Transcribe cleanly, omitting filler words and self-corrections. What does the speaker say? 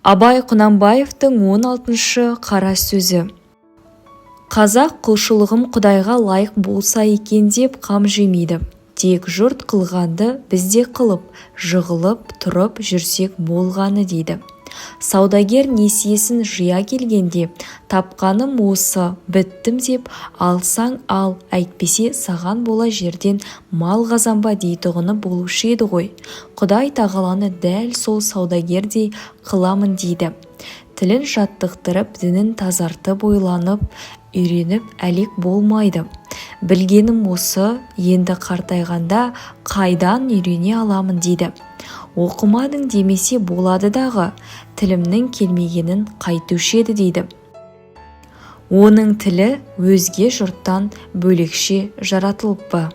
Абай Құнанбаевтың 16-шы қара сөзі. Қазақ құлшылығым Құдайға лайық болса екен деп қам жемейді. Тек жұрт қылғанды бізде қылып, жығылып тұрып жүрсек болғаны дейді. Саудагер несиесін жия келгенде, тапқаным осы, біттім деп, алсаң ал, әйтпесе саған бола жерден мал қазанба дейтұғыны болушы еді ғой. Құдай тағаланы дәл сол саудагердей қыламын дейді. Тілін жаттықтырып, дінін тазартып, ойланып, үйреніп әлек болмайды. Білгенім осы, енді қартайғанда қайдан үйрене аламын дейді. Оқымадың демесе болады дағы, тілімнің келмегенін қайтушы еді дейді. Оның тілі өзге жұрттан бөлекше жаратылып па?